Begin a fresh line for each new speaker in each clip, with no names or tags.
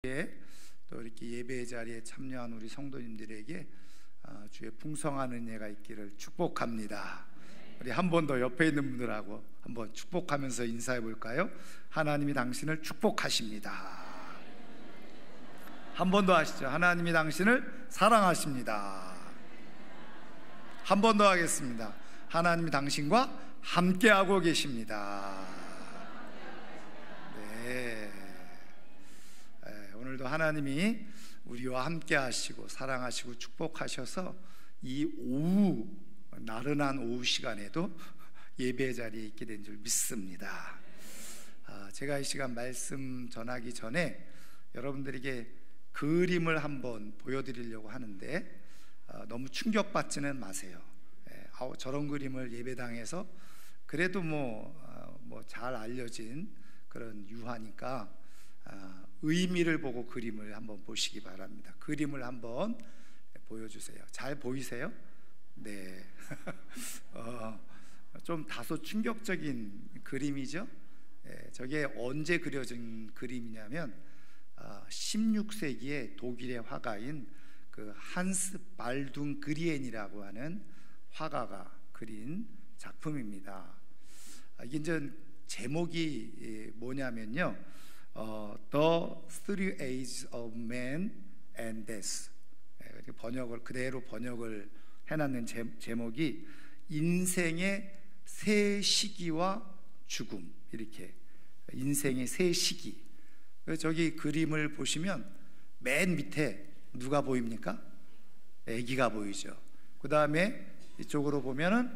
또 이렇게 예배 자리에 참여한 우리 성도님들에게 주의 풍성한 은혜가 있기를 축복합니다. 우리 한 번 더 옆에 있는 분들하고 한번 축복하면서 인사해 볼까요? 하나님이 당신을 축복하십니다. 한 번 더 하시죠. 하나님이 당신을 사랑하십니다. 한 번 더 하겠습니다. 하나님이 당신과 함께하고 계십니다. 네. 오늘도 하나님이 우리와 함께 하시고 사랑하시고 축복하셔서 이 오후, 나른한 오후 시간에도 예배 자리에 있게 된 줄 믿습니다. 제가 이 시간 말씀 전하기 전에 여러분들에게 그림을 한번 보여드리려고 하는데 너무 충격받지는 마세요. 저런 그림을 예배당에서 그래도 잘 알려진 그런 유화니까 의미를 보고 그림을 한번 보시기 바랍니다. 그림을 한번 보여주세요. 잘 보이세요? 네. 좀 다소 충격적인 그림이죠. 저게 언제 그려진 그림이냐면 16세기의 독일의 화가인 그 한스 발둥 그리엔이라고 하는 화가가 그린 작품입니다. 이게 이제 제목이 뭐냐면요, The Three Ages of Man and Death. 번역을 그대로 번역을 해놨는 제목이 인생의 세 시기와 죽음, 이렇게 인생의 세 시기. 저기 그림을 보시면 맨 밑에 누가 보입니까? 아기가 보이죠. 그 다음에 이쪽으로 보면은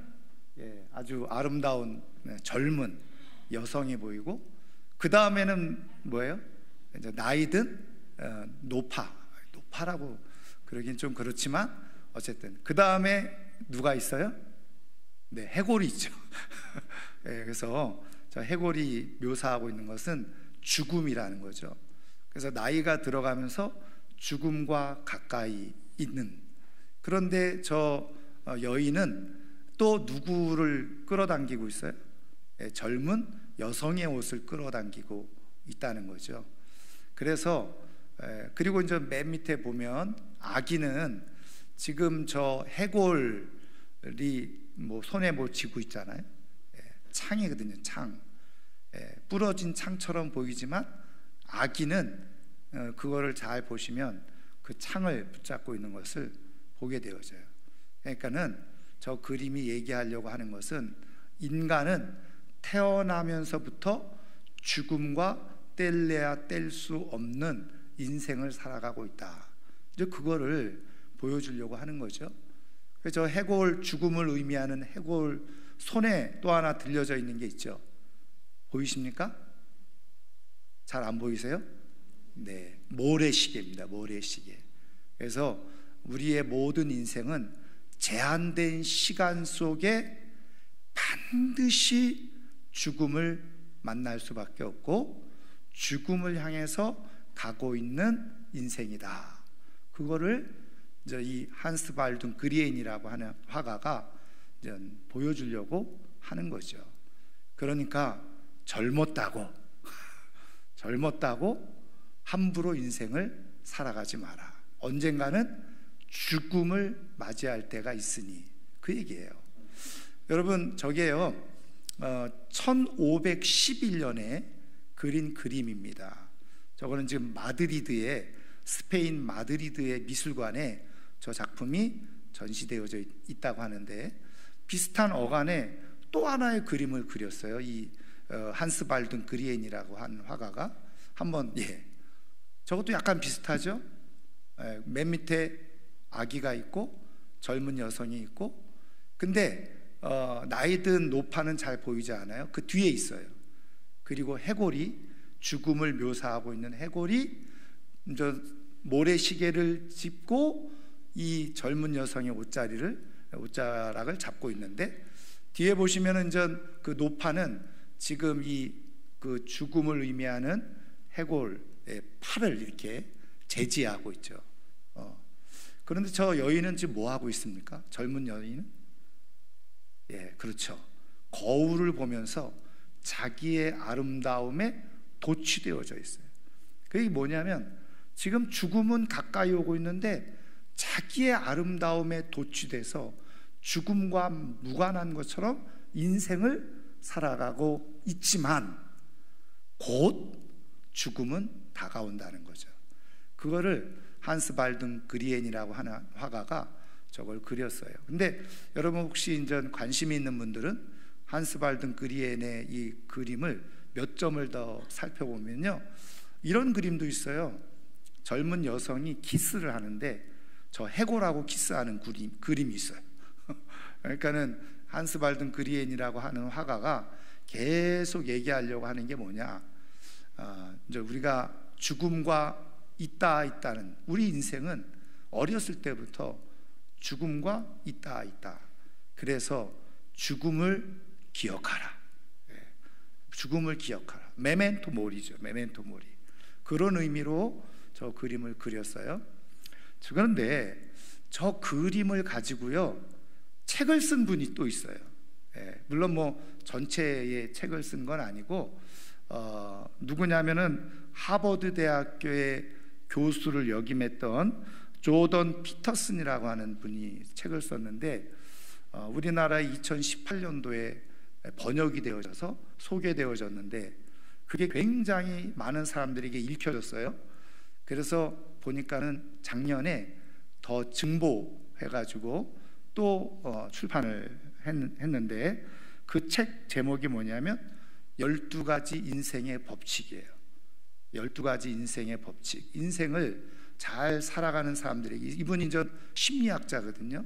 아주 아름다운 젊은 여성이 보이고, 그 다음에는 뭐예요? 이제 나이든 노파라고 그러긴 좀 그렇지만 어쨌든 그 다음에 누가 있어요? 네, 해골이 있죠. 그래서 저 해골이 묘사하고 있는 것은 죽음이라는 거죠. 그래서 나이가 들어가면서 죽음과 가까이 있는, 그런데 저 여인은 또 누구를 끌어당기고 있어요? 젊은 여성의 옷을 끌어당기고 있다는 거죠. 그래서 그리고 이제 맨 밑에 보면 아기는 지금 저 해골이 손에 쥐고 있잖아요. 창이거든요. 창. 부러진 창처럼 보이지만 아기는 그거를 잘 보시면 그 창을 붙잡고 있는 것을 보게 되어져요. 그러니까는 저 그림이 얘기하려고 하는 것은 인간은 태어나면서부터 죽음과 뗄래야 뗄 수 없는 인생을 살아가고 있다. 이제 그거를 보여주려고 하는 거죠. 그래서 해골, 죽음을 의미하는 해골 손에 또 하나 들려져 있는 게 있죠. 보이십니까? 잘 안 보이세요? 네, 모래시계입니다. 모래시계. 그래서 우리의 모든 인생은 제한된 시간 속에 반드시 죽음을 만날 수밖에 없고 죽음을 향해서 가고 있는 인생이다. 그거를 이제 이 한스 발둥 그리엔이라고 하는 화가가 이제 보여주려고 하는 거죠. 그러니까 젊었다고 함부로 인생을 살아가지 마라. 언젠가는 죽음을 맞이할 때가 있으니, 그 얘기예요. 여러분, 저게요 1511년에 그린 그림입니다. 저거는 지금 스페인 마드리드의 미술관에 저 작품이 전시되어져 있다고 하는데, 비슷한 어간에 또 하나의 그림을 그렸어요. 이 한스 발둥 그리엔이라고 한 화가가 한번, 저것도 약간 비슷하죠. 맨 밑에 아기가 있고 젊은 여성이 있고, 근데 나이든 노파는 잘 보이지 않아요. 그 뒤에 있어요. 그리고 해골이, 죽음을 묘사하고 있는 해골이 이제 모래시계를 짚고 이 젊은 여성의 옷자락을 잡고 있는데, 뒤에 보시면은 이제 그 노파는 지금 그 죽음을 의미하는 해골의 팔을 이렇게 제지하고 있죠. 그런데 저 여인은 지금 뭐 하고 있습니까? 젊은 여인은? 그렇죠. 거울을 보면서 자기의 아름다움에 도취되어져 있어요. 그게 뭐냐면 지금 죽음은 가까이 오고 있는데 자기의 아름다움에 도취돼서 죽음과 무관한 것처럼 인생을 살아가고 있지만 곧 죽음은 다가온다는 거죠. 그거를 한스 발든 그리엔이라고 하는 화가가 저걸 그렸어요. 근데 여러분 혹시 이제 관심이 있는 분들은 한스 발든 그리엔의 이 그림을 몇 점을 더 살펴보면요, 이런 그림도 있어요. 젊은 여성이 키스를 하는데 저 해골하고 키스하는 그림이 있어요. 그러니까는 한스 발든 그리엔이라고 하는 화가가 계속 얘기하려고 하는 게 뭐냐, 이제 우리가 죽음과 있다는, 우리 인생은 어렸을 때부터 죽음과 있다. 그래서 죽음을 기억하라. 죽음을 기억하라. 메멘토 모리죠. 메멘토 모리. 그런 의미로 저 그림을 그렸어요. 그런데 저 그림을 가지고요, 책을 쓴 분이 또 있어요. 물론 뭐 전체의 책을 쓴 건 아니고 누구냐면은 하버드 대학교의 교수를 역임했던 조던 피터슨이라고 하는 분이 책을 썼는데 우리나라에 2018년도에 번역이 되어져서 소개되어졌는데 그게 굉장히 많은 사람들에게 읽혀졌어요. 그래서 보니까는 작년에 더 증보해가지고 또 출판을 했는데 그 책 제목이 뭐냐면 12가지 인생의 법칙이에요. 12가지 인생의 법칙. 인생을 잘 살아가는 사람들에게, 이분이 이제 심리학자거든요.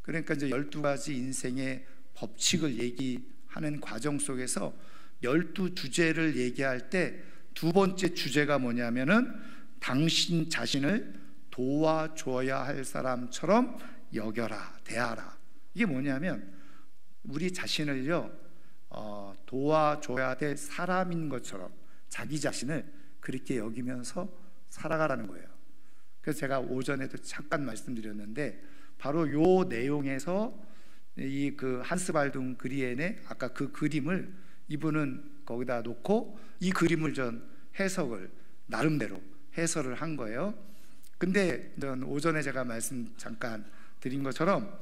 그러니까 이제 12가지 인생의 법칙을 얘기하는 과정 속에서 12주제를 얘기할 때 두 번째 주제가 뭐냐면은 당신 자신을 도와줘야 할 사람처럼 여겨라, 대하라. 이게 뭐냐면 우리 자신을요, 도와줘야 될 사람인 것처럼 자기 자신을 그렇게 여기면서 살아가라는 거예요. 그래서 제가 오전에도 잠깐 말씀드렸는데 바로 요 내용에서 이 그 한스 발든 그리엔의 아까 그 그림을 이분은 거기다 놓고 이 그림을 전 해석을 나름대로 해설을 한 거예요. 근데 오전에 제가 말씀 잠깐 드린 것처럼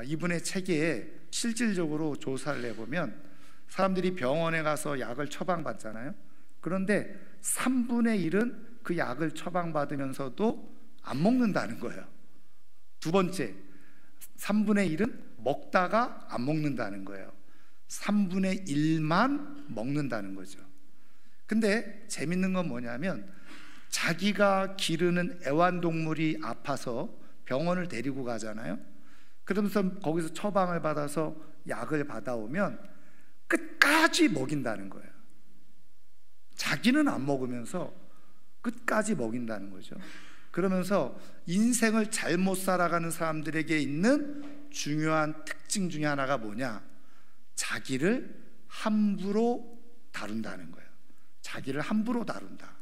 이분의 책에 실질적으로 조사를 해보면 사람들이 병원에 가서 약을 처방받잖아요. 그런데 3분의 1은 그 약을 처방받으면서도 안 먹는다는 거예요. 두 번째, 3분의 1은 먹다가 안 먹는다는 거예요. 3분의 1만 먹는다는 거죠. 근데 재밌는 건 뭐냐면 자기가 기르는 애완동물이 아파서 병원을 데리고 가잖아요. 그러면서 거기서 처방을 받아서 약을 받아오면 끝까지 먹인다는 거예요. 자기는 안 먹으면서 끝까지 먹인다는 거죠. 그러면서 인생을 잘못 살아가는 사람들에게 있는 중요한 특징 중에 하나가 뭐냐, 자기를 함부로 다룬다는 거예요. 자기를 함부로 다룬다.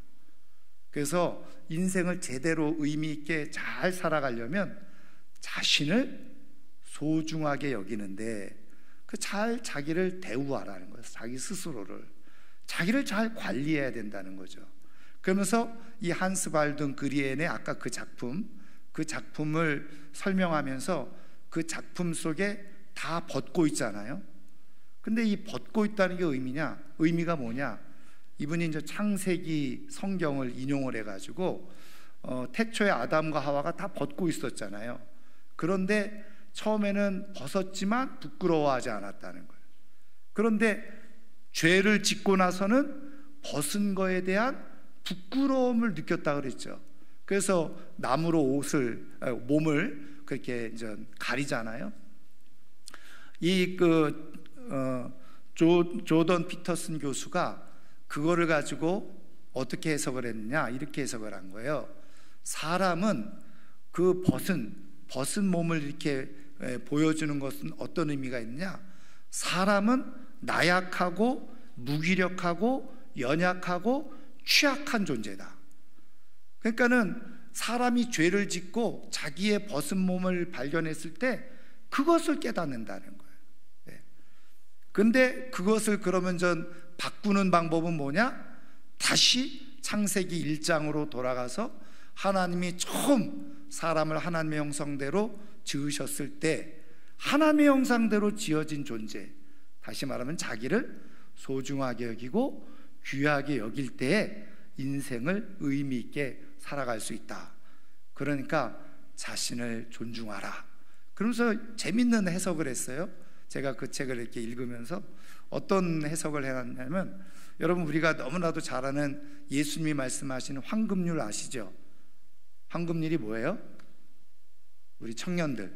그래서 인생을 제대로 의미 있게 잘 살아가려면 자신을 소중하게 여기는데 잘 자기를 대우하라는 거예요. 자기 스스로를, 자기를 잘 관리해야 된다는 거죠. 그러면서 이 한스 발든 그리엔의 아까 그 작품을 설명하면서 그 작품 속에 다 벗고 있잖아요. 근데 이 벗고 있다는 게 의미가 뭐냐? 이분이 이제 창세기 성경을 인용을 해가지고 태초에 아담과 하와가 다 벗고 있었잖아요. 그런데 처음에는 벗었지만 부끄러워하지 않았다는 거예요. 그런데 죄를 짓고 나서는 벗은 거에 대한 부끄러움을 느꼈다 그랬죠. 그래서 나무로 몸을 그렇게 이제 가리잖아요. 조던 피터슨 교수가 그거를 가지고 어떻게 해석을 했느냐, 이렇게 해석을 한 거예요. 사람은 그 벗은 몸을 이렇게 보여주는 것은 어떤 의미가 있느냐, 사람은 나약하고 무기력하고 연약하고 취약한 존재다. 그러니까는 사람이 죄를 짓고 자기의 벗은 몸을 발견했을 때 그것을 깨닫는다는 거예요. 근데 그것을 그러면 바꾸는 방법은 뭐냐? 다시 창세기 1장으로 돌아가서 하나님이 처음 사람을 하나님의 형상대로 지으셨을 때 하나님의 형상대로 지어진 존재, 다시 말하면 자기를 소중하게 여기고 귀하게 여길 때에 인생을 의미 있게 살아갈 수 있다. 그러니까 자신을 존중하라. 그러면서 재밌는 해석을 했어요. 제가 그 책을 이렇게 읽으면서 어떤 해석을 해놨냐면, 여러분 우리가 너무나도 잘 아는 예수님이 말씀하시는 황금률 아시죠? 황금률이 뭐예요? 우리 청년들,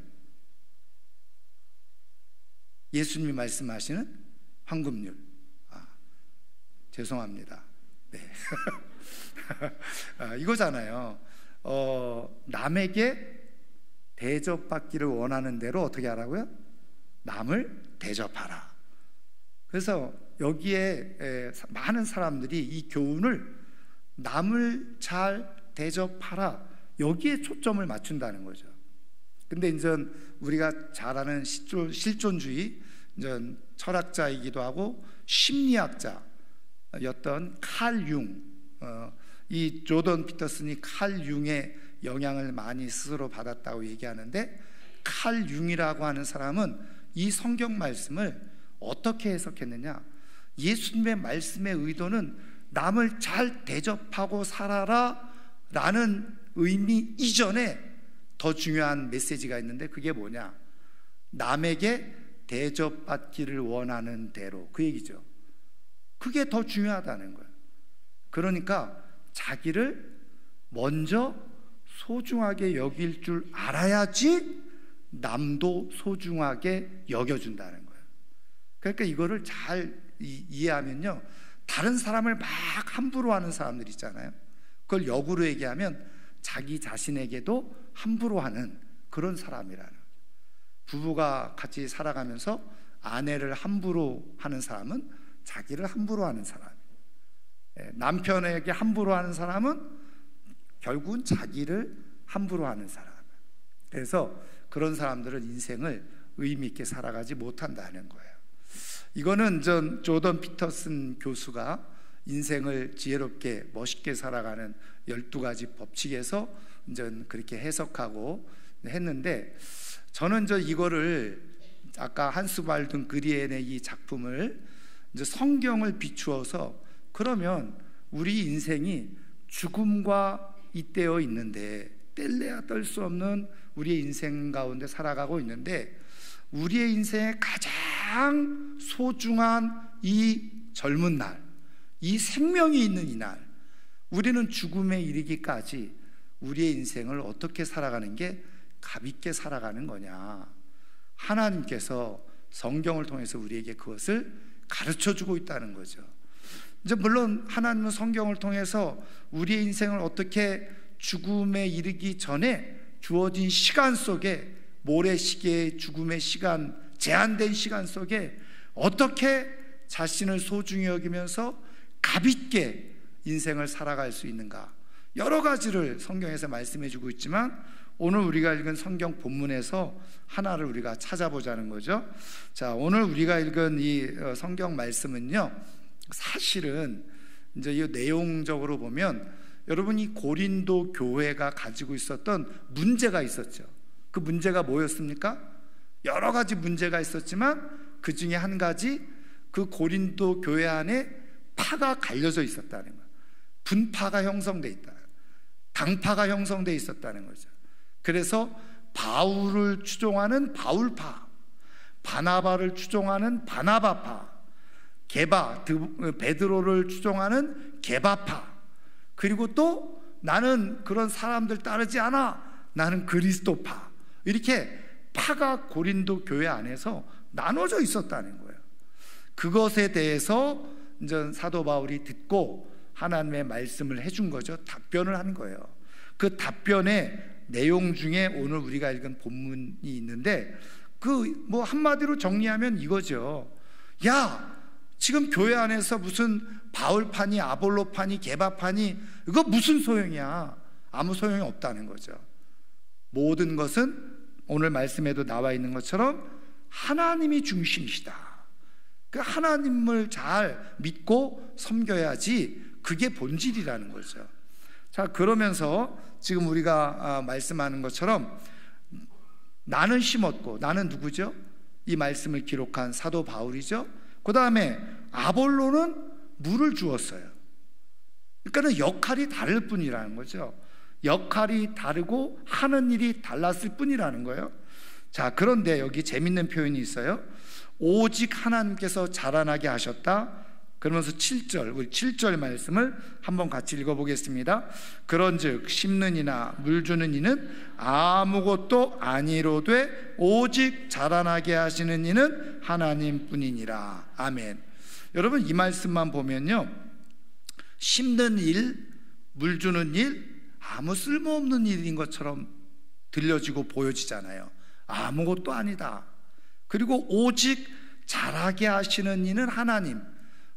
예수님이 말씀하시는 황금률. 죄송합니다. 네. 이거잖아요. 남에게 대접받기를 원하는 대로 어떻게 하라고요? 남을 대접하라. 그래서 여기에 많은 사람들이 이 교훈을 남을 잘 대접하라, 여기에 초점을 맞춘다는 거죠. 근데 이제 우리가 잘 아는 실존주의 철학자이기도 하고 심리학자였던 칼 융, 이 조던 피터슨이 칼 융의 영향을 많이 스스로 받았다고 얘기하는데, 칼 융이라고 하는 사람은 이 성경 말씀을 어떻게 해석했느냐, 예수님의 말씀의 의도는 남을 잘 대접하고 살아라 라는 의미 이전에 더 중요한 메시지가 있는데, 그게 뭐냐, 남에게 대접받기를 원하는 대로, 그 얘기죠. 그게 더 중요하다는 거예요. 그러니까 자기를 먼저 소중하게 여길 줄 알아야지 남도 소중하게 여겨준다는 거예요. 그러니까 이거를 잘 이해하면요, 다른 사람을 막 함부로 하는 사람들 있잖아요. 그걸 역으로 얘기하면 자기 자신에게도 함부로 하는 그런 사람이라는 거예요. 부부가 같이 살아가면서 아내를 함부로 하는 사람은 자기를 함부로 하는 사람, 남편에게 함부로 하는 사람은 결국은 자기를 함부로 하는 사람. 그래서 그런 사람들은 인생을 의미 있게 살아가지 못한다는 거예요. 이거는 조던 피터슨 교수가 인생을 지혜롭게 멋있게 살아가는 12가지 법칙에서 그렇게 해석하고 했는데, 저는 이거를 아까 한스 발든 그리엔의 이 작품을 성경을 비추어서, 그러면 우리 인생이 죽음과 잇대어 있는데, 뗄래야 뗄 수 없는 우리의 인생 가운데 살아가고 있는데, 우리의 인생의 가장 소중한 이 젊은 날, 이 생명이 있는 이 날, 우리는 죽음에 이르기까지 우리의 인생을 어떻게 살아가는 게 값있게 살아가는 거냐, 하나님께서 성경을 통해서 우리에게 그것을 가르쳐주고 있다는 거죠. 이제 물론 하나님은 성경을 통해서 우리의 인생을 어떻게 죽음에 이르기 전에 주어진 시간 속에, 모래시계의 죽음의 시간, 제한된 시간 속에 어떻게 자신을 소중히 여기면서 값있게 인생을 살아갈 수 있는가, 여러 가지를 성경에서 말씀해 주고 있지만, 오늘 우리가 읽은 성경 본문에서 하나를 우리가 찾아보자는 거죠. 자, 오늘 우리가 읽은 이 성경 말씀은요, 사실은 이제 이 내용적으로 보면 여러분이 고린도 교회가 가지고 있었던 문제가 있었죠. 그 문제가 뭐였습니까? 여러 가지 문제가 있었지만 그 중에 한 가지, 그 고린도 교회 안에 파가 갈려져 있었다는 거예요. 분파가 형성돼 있다, 당파가 형성돼 있었다는 거죠. 그래서 바울을 추종하는 바울파, 바나바를 추종하는 바나바파, 베드로를 추종하는 게바파, 그리고 또 나는 그런 사람들 따르지 않아, 나는 그리스도파, 이렇게 파가 고린도 교회 안에서 나눠져 있었다는 거예요. 그것에 대해서 이제 사도 바울이 듣고 하나님의 말씀을 해준 거죠. 답변을 한 거예요. 그 답변의 내용 중에 오늘 우리가 읽은 본문이 있는데, 뭐 한마디로 정리하면 이거죠. 야, 지금 교회 안에서 무슨 바울파니 아볼로파니 게바파니, 이거 무슨 소용이야? 아무 소용이 없다는 거죠. 모든 것은 오늘 말씀에도 나와 있는 것처럼 하나님이 중심이시다. 그 하나님을 잘 믿고 섬겨야지 그게 본질이라는 거죠. 자, 그러면서 지금 우리가 말씀하는 것처럼 나는 심었고, 나는 누구죠? 이 말씀을 기록한 사도 바울이죠. 그 다음에 아볼로는 물을 주었어요. 그러니까 역할이 다를 뿐이라는 거죠. 역할이 다르고 하는 일이 달랐을 뿐이라는 거예요. 자, 그런데 여기 재밌는 표현이 있어요. 오직 하나님께서 자라나게 하셨다. 그러면서 7절, 우리 7절 말씀을 한번 같이 읽어보겠습니다. 그런즉 심는 이나 물 주는 이는 아무것도 아니로되 오직 자라나게 하시는 이는 하나님뿐이니라. 아멘. 여러분, 이 말씀만 보면요, 심는 일, 물 주는 일, 아무 쓸모없는 일인 것처럼 들려지고 보여지잖아요. 아무것도 아니다. 그리고 오직 자라게 하시는 이는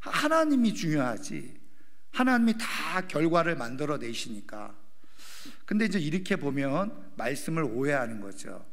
하나님이 중요하지. 하나님이 다 결과를 만들어내시니까. 근데 이제 이렇게 보면 말씀을 오해하는 거죠.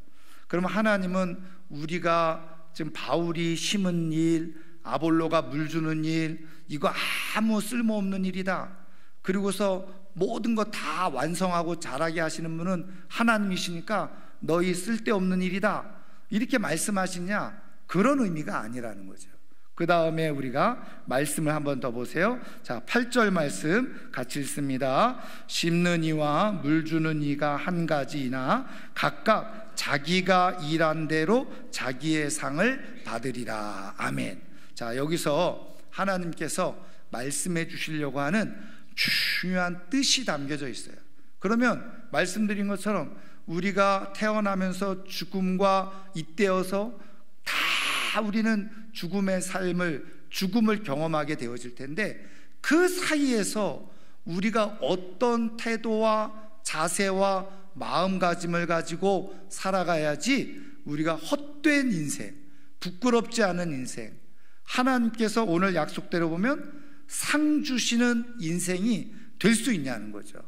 그러면 하나님은 우리가 지금 바울이 심은 일, 아볼로가 물 주는 일, 이거 아무 쓸모없는 일이다. 그리고서 모든 거 다 완성하고 자라게 하시는 분은 하나님이시니까 너희 쓸데없는 일이다, 이렇게 말씀하시냐? 그런 의미가 아니라는 거죠. 그 다음에 우리가 말씀을 한번 더 보세요. 자, 8절 말씀 같이 읽습니다. 심는 이와 물 주는 이가 한 가지이나 각각 자기가 일한 대로 자기의 상을 받으리라. 아멘. 자, 여기서 하나님께서 말씀해 주시려고 하는 중요한 뜻이 담겨져 있어요. 그러면 말씀드린 것처럼 우리가 태어나면서 죽음과 잇대어서 다 우리는 죽음을 경험하게 되어질 텐데, 그 사이에서 우리가 어떤 태도와 자세와 마음가짐을 가지고 살아가야지 우리가 헛된 인생, 부끄럽지 않은 인생, 하나님께서 오늘 약속대로 보면 상 주시는 인생이 될 수 있냐는 거죠.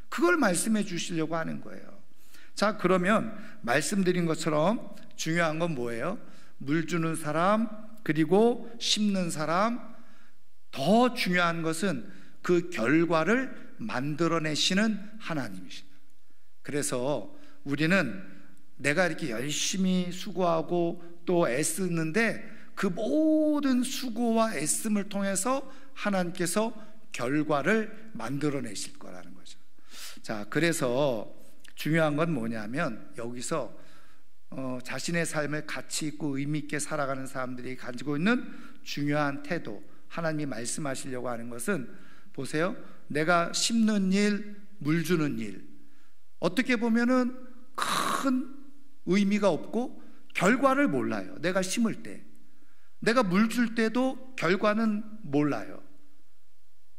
그걸 말씀해 주시려고 하는 거예요. 자, 그러면 말씀드린 것처럼 중요한 건 뭐예요? 물 주는 사람, 그리고 심는 사람, 더 중요한 것은 그 결과를 만들어내시는 하나님이십니다. 그래서 우리는 내가 이렇게 열심히 수고하고 또 애쓰는데 그 모든 수고와 애씀을 통해서 하나님께서 결과를 만들어내실 거라는 거죠. 자, 그래서 중요한 건 뭐냐면 여기서 자신의 삶을 가치 있고 의미 있게 살아가는 사람들이 가지고 있는 중요한 태도, 하나님이 말씀하시려고 하는 것은, 보세요, 내가 심는 일, 물 주는 일, 어떻게 보면은 큰 의미가 없고 결과를 몰라요. 내가 심을 때, 내가 물 줄 때도 결과는 몰라요.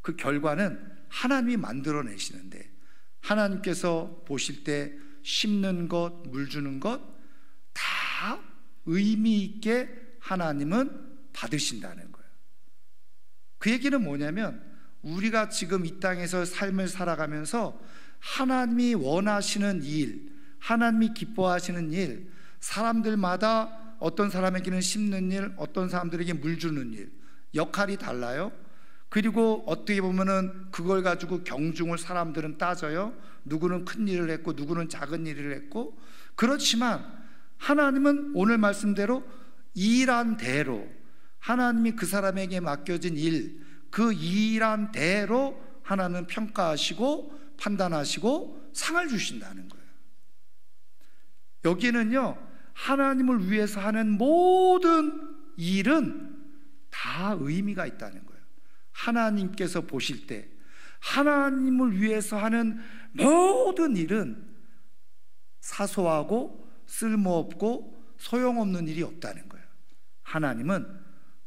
그 결과는 하나님이 만들어내시는데, 하나님께서 보실 때 심는 것, 물 주는 것 다 의미 있게 하나님은 받으신다는 거예요. 그 얘기는 뭐냐면, 우리가 지금 이 땅에서 삶을 살아가면서 하나님이 원하시는 일, 하나님이 기뻐하시는 일, 사람들마다 어떤 사람에게는 심는 일, 어떤 사람들에게 물 주는 일, 역할이 달라요. 그리고 어떻게 보면은 그걸 가지고 경중을 사람들은 따져요. 누구는 큰 일을 했고 누구는 작은 일을 했고. 그렇지만 하나님은 오늘 말씀대로 일한 대로, 하나님이 그 사람에게 맡겨진 일, 그 일한 대로 하나님은 평가하시고 판단하시고 상을 주신다는 거예요. 여기는요, 하나님을 위해서 하는 모든 일은 다 의미가 있다는 거예요. 하나님께서 보실 때 하나님을 위해서 하는 모든 일은 사소하고 쓸모없고 소용없는 일이 없다는 거예요. 하나님은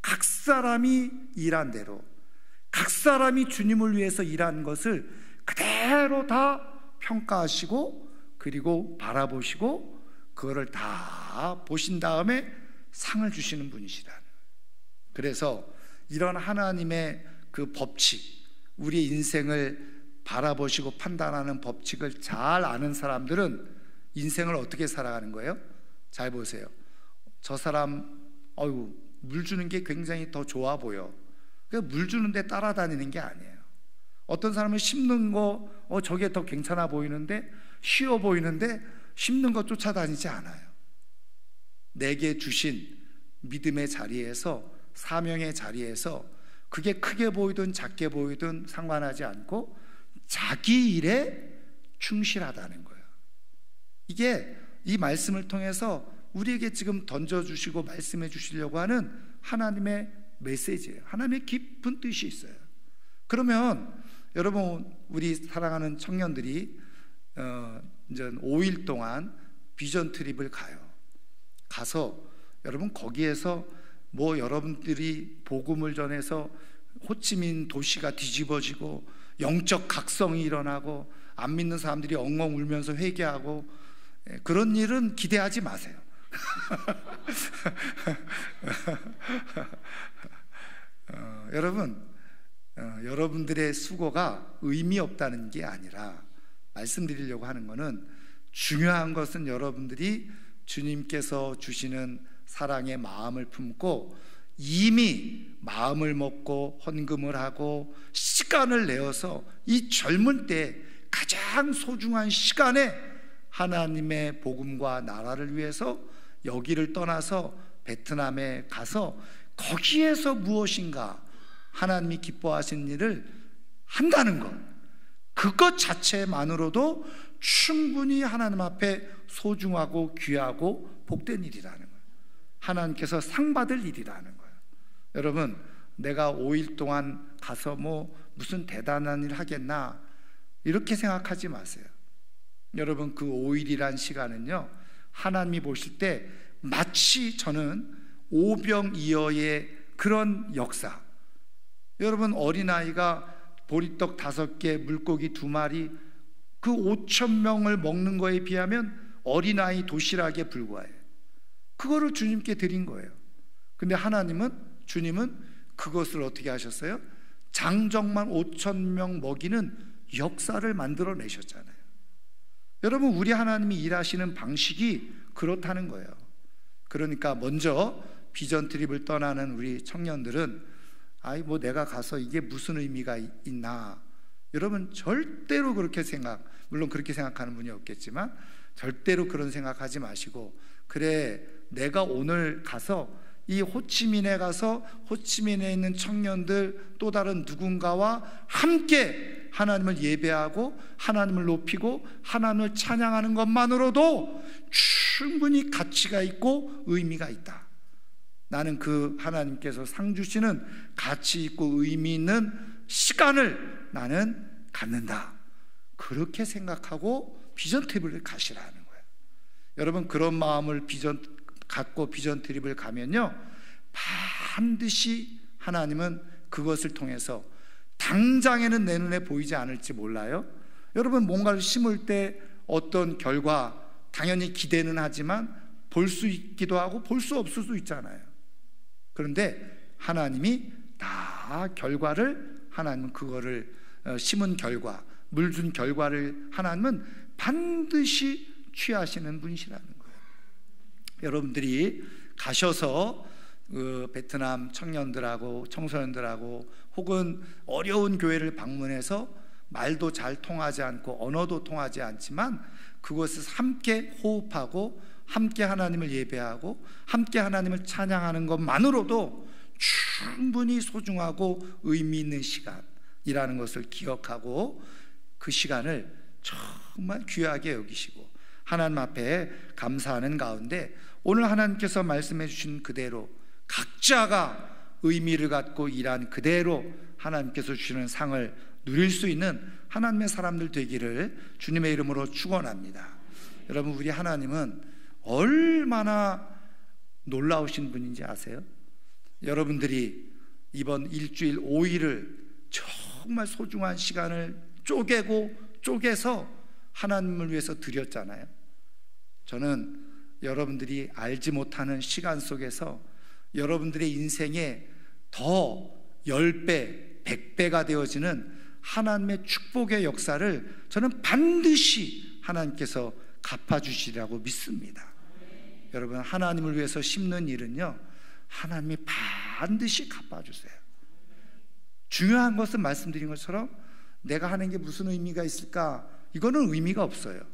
각 사람이 일한 대로, 각 사람이 주님을 위해서 일한 것을 그대로 다 평가하시고, 그리고 바라보시고 그거를 다 보신 다음에 상을 주시는 분이시라는 거예요. 그래서 이런 하나님의 그 법칙, 우리의 인생을 바라보시고 판단하는 법칙을 잘 아는 사람들은 인생을 어떻게 살아가는 거예요? 잘 보세요. 저 사람 물 주는 게 굉장히 더 좋아 보여. 물 주는 데 따라다니는 게 아니에요. 어떤 사람은 심는 거 저게 더 괜찮아 보이는데, 쉬워 보이는데 심는 거 쫓아다니지 않아요. 내게 주신 믿음의 자리에서, 사명의 자리에서, 그게 크게 보이든 작게 보이든 상관하지 않고 자기 일에 충실하다는 거예요. 이게 이 말씀을 통해서 우리에게 지금 던져주시고 말씀해 주시려고 하는 하나님의 메시지예요. 하나님의 깊은 뜻이 있어요. 그러면 여러분, 우리 사랑하는 청년들이 이제 5일 동안 비전 트립을 가서 여러분 거기에서 뭐 여러분들이 복음을 전해서 호치민 도시가 뒤집어지고 영적 각성이 일어나고 안 믿는 사람들이 엉엉 울면서 회개하고, 그런 일은 기대하지 마세요. 여러분, 여러분들의 수고가 의미 없다는 게 아니라 말씀드리려고 하는 것은, 중요한 것은 여러분들이 주님께서 주시는 사랑의 마음을 품고 이미 마음을 먹고 헌금을 하고 시간을 내어서 이 젊은 때 가장 소중한 시간에 하나님의 복음과 나라를 위해서 여기를 떠나서 베트남에 가서 거기에서 무엇인가 하나님이 기뻐하신 일을 한다는 것, 그것 자체만으로도 충분히 하나님 앞에 소중하고 귀하고 복된 일이라는 거예요. 하나님께서 상 받을 일이라는 거예요. 여러분, 내가 5일 동안 가서 뭐 무슨 대단한 일 하겠나 이렇게 생각하지 마세요. 여러분, 그 5일이란 시간은요, 하나님이 보실 때 마치 저는 오병이어의 그런 역사, 여러분 어린아이가 보리떡 5개 물고기 2마리 그 5,000명을 먹는 거에 비하면 어린아이 도시락에 불과해요. 그거를 주님께 드린 거예요. 근데 주님은 그것을 어떻게 하셨어요? 장정만 5,000명 먹이는 역사를 만들어내셨잖아요. 여러분, 우리 하나님이 일하시는 방식이 그렇다는 거예요. 그러니까 먼저 비전 트립을 떠나는 우리 청년들은 뭐 내가 가서 이게 무슨 의미가 있나, 여러분 절대로 그렇게 물론 그렇게 생각하는 분이 없겠지만 절대로 그런 생각하지 마시고, 그래 내가 오늘 가서 이 호치민에 가서 호치민에 있는 청년들 또 다른 누군가와 함께 하나님을 예배하고 하나님을 높이고 하나님을 찬양하는 것만으로도 충분히 가치가 있고 의미가 있다. 나는 그 하나님께서 상 주시는 가치 있고 의미 있는 시간을 나는 갖는다. 그렇게 생각하고 비전 트립을 가시라는 거예요. 여러분, 그런 마음을 갖고 비전 트립을 가면요, 반드시 하나님은 그것을 통해서 당장에는 내 눈에 보이지 않을지 몰라요. 여러분, 뭔가를 심을 때 어떤 결과 당연히 기대는 하지만 볼 수 있기도 하고 볼 수 없을 수 있잖아요. 그런데 하나님이 다 하나님은 그거를 심은 결과, 물 준 결과를 하나님은 반드시 취하시는 분이시라는 거예요. 여러분들이 가셔서 베트남 청년들하고 청소년들하고 혹은 어려운 교회를 방문해서 말도 잘 통하지 않고 언어도 통하지 않지만 그것을 함께 호흡하고 함께 하나님을 예배하고 함께 하나님을 찬양하는 것만으로도 충분히 소중하고 의미 있는 시간이라는 것을 기억하고 그 시간을 정말 귀하게 여기시고 하나님 앞에 감사하는 가운데 오늘 하나님께서 말씀해 주신 그대로 각자가 의미를 갖고 일한 그대로 하나님께서 주시는 상을 누릴 수 있는 하나님의 사람들 되기를 주님의 이름으로 축원합니다. 여러분, 우리 하나님은 얼마나 놀라우신 분인지 아세요? 여러분들이 이번 일주일 5일을 정말 소중한 시간을 쪼개서 하나님을 위해서 드렸잖아요. 저는 여러분들이 알지 못하는 시간 속에서 여러분들의 인생에 더 10배, 100배가 되어지는 하나님의 축복의 역사를 저는 반드시 하나님께서 갚아주시리라고 믿습니다. 여러분, 하나님을 위해서 심는 일은요, 하나님이 반드시 갚아주세요. 중요한 것은 말씀드린 것처럼 내가 하는 게 무슨 의미가 있을까? 이거는 의미가 없어요.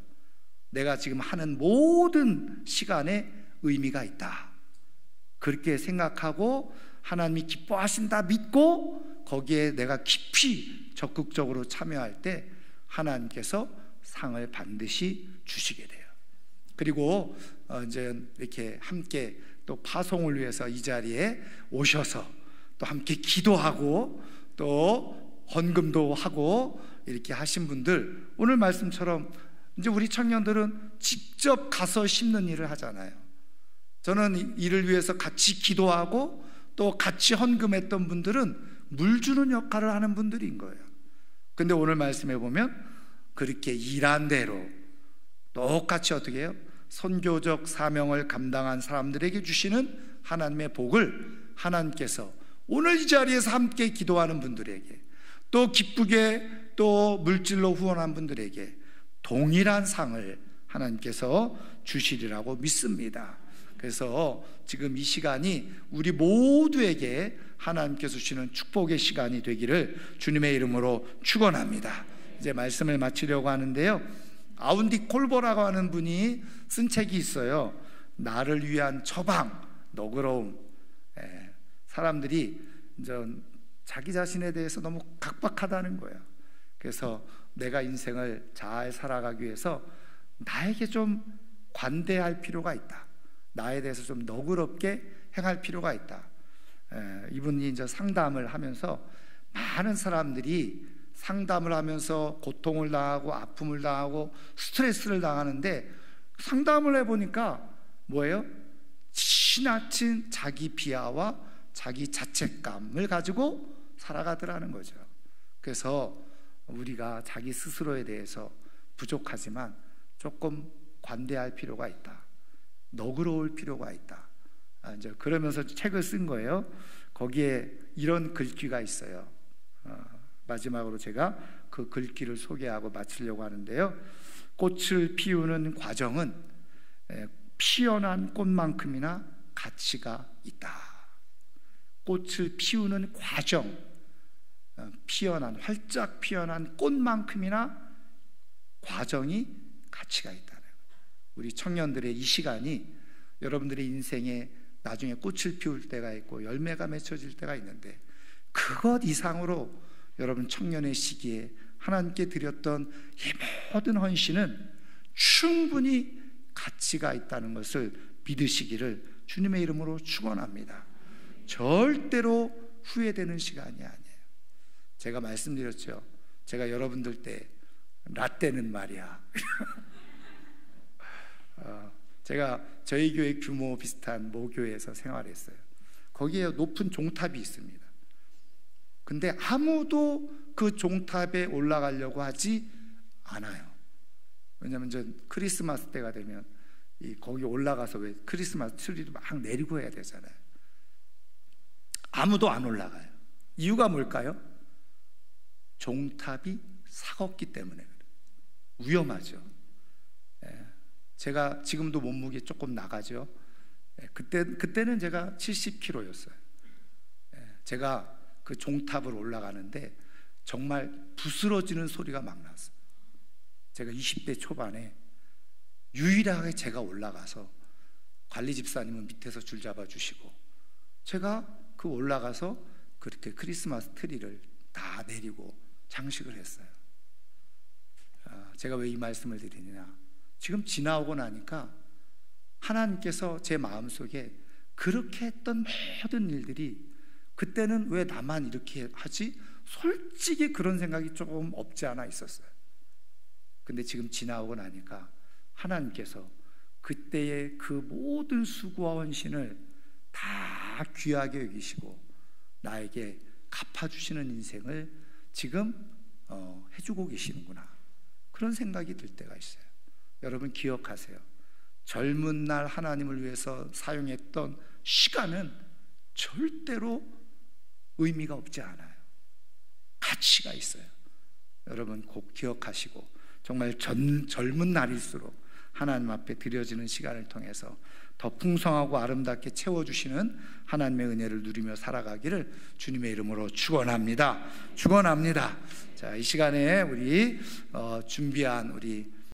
내가 지금 하는 모든 시간에 의미가 있다. 그렇게 생각하고 하나님이 기뻐하신다 믿고 거기에 내가 깊이 적극적으로 참여할 때 하나님께서 상을 반드시 주시게 돼요. 그리고 이제 이렇게 함께 또 파송을 위해서 이 자리에 오셔서 또 함께 기도하고 또 헌금도 하고 이렇게 하신 분들, 오늘 말씀처럼 이제 우리 청년들은 직접 가서 심는 일을 하잖아요. 저는 이를 위해서 같이 기도하고 또 같이 헌금했던 분들은 물 주는 역할을 하는 분들인 거예요. 근데 오늘 말씀해 보면 그렇게 일한 대로 똑같이 어떻게 해요? 선교적 사명을 감당한 사람들에게 주시는 하나님의 복을 하나님께서 오늘 이 자리에서 함께 기도하는 분들에게, 또 기쁘게 또 물질로 후원한 분들에게 동일한 상을 하나님께서 주시리라고 믿습니다. 그래서 지금 이 시간이 우리 모두에게 하나님께서 주시는 축복의 시간이 되기를 주님의 이름으로 축원합니다. 이제 말씀을 마치려고 하는데요, 아운디 콜보라고 하는 분이 쓴 책이 있어요. 나를 위한 처방, 너그러움. 사람들이 이제 자기 자신에 대해서 너무 각박하다는 거예요. 그래서 내가 인생을 잘 살아가기 위해서 나에게 좀 관대할 필요가 있다. 나에 대해서 좀 너그럽게 행할 필요가 있다. 이분이 이제 상담을 하면서 많은 사람들이 상담을 하면서 고통을 당하고 아픔을 당하고 스트레스를 당하는데, 상담을 해보니까 뭐예요? 지나친 자기 비하와 자기 자책감을 가지고 살아가더라는 거죠. 그래서 우리가 자기 스스로에 대해서 부족하지만 조금 관대할 필요가 있다. 너그러울 필요가 있다. 이제 그러면서 책을 쓴 거예요. 거기에 이런 글귀가 있어요. 마지막으로 제가 그 글귀를 소개하고 마치려고 하는데요. 꽃을 피우는 과정은 피어난 꽃만큼이나 가치가 있다. 꽃을 피우는 과정, 활짝 피어난 꽃만큼이나 과정이 가치가 있다는 거예요. 우리 청년들의 이 시간이 여러분들의 인생에 나중에 꽃을 피울 때가 있고 열매가 맺혀질 때가 있는데, 그것 이상으로 여러분 청년의 시기에 하나님께 드렸던 이 모든 헌신은 충분히 가치가 있다는 것을 믿으시기를 주님의 이름으로 축원합니다. 절대로 후회되는 시간이 아니에요. 제가 말씀드렸죠. 제가 여러분들 때 라떼는 말이야. 제가 저희 교회 규모 비슷한 모교회에서 생활했어요. 거기에 높은 종탑이 있습니다. 근데 아무도 그 종탑에 올라가려고 하지 않아요. 왜냐하면 저 크리스마스 때가 되면 거기 올라가서 왜 크리스마스 트리도 막 내리고 해야 되잖아요. 아무도 안 올라가요. 이유가 뭘까요? 종탑이 사겁기 때문에 그래요. 위험하죠. 제가 지금도 몸무게 조금 나가죠. 그때는 제가 70kg였어요. 제가 그 종탑을 올라가는데 정말 부스러지는 소리가 막 났어요. 제가 20대 초반에 유일하게 제가 올라가서 관리 집사님은 밑에서 줄 잡아 주시고, 제가 그 올라가서 그렇게 크리스마스 트리를 다 내리고 장식을 했어요. 제가 왜 이 말씀을 드리느냐, 지금 지나오고 나니까 하나님께서 제 마음속에 그렇게 했던 모든 일들이, 그때는 왜 나만 이렇게 하지? 솔직히 그런 생각이 조금 없지 않아 있었어요. 근데 지금 지나오고 나니까 하나님께서 그때의 그 모든 수고와 헌신을 다 귀하게 여기시고 나에게 갚아주시는 인생을 지금 해주고 계시는구나, 그런 생각이 들 때가 있어요. 여러분 기억하세요. 젊은 날 하나님을 위해서 사용했던 시간은 절대로 의미가 없지 않아요. 가치가 있어요. 여러분 꼭 기억하시고, 정말 젊은 날일수록 하나님 앞에 드려지는 시간을 통해서 더 풍성하고 아름답게 채워주시는 하나님의 은혜를 누리며 살아가기를 주님의 이름으로 축원합니다. 축원합니다. 자, 이 시간에 우리 준비한 우리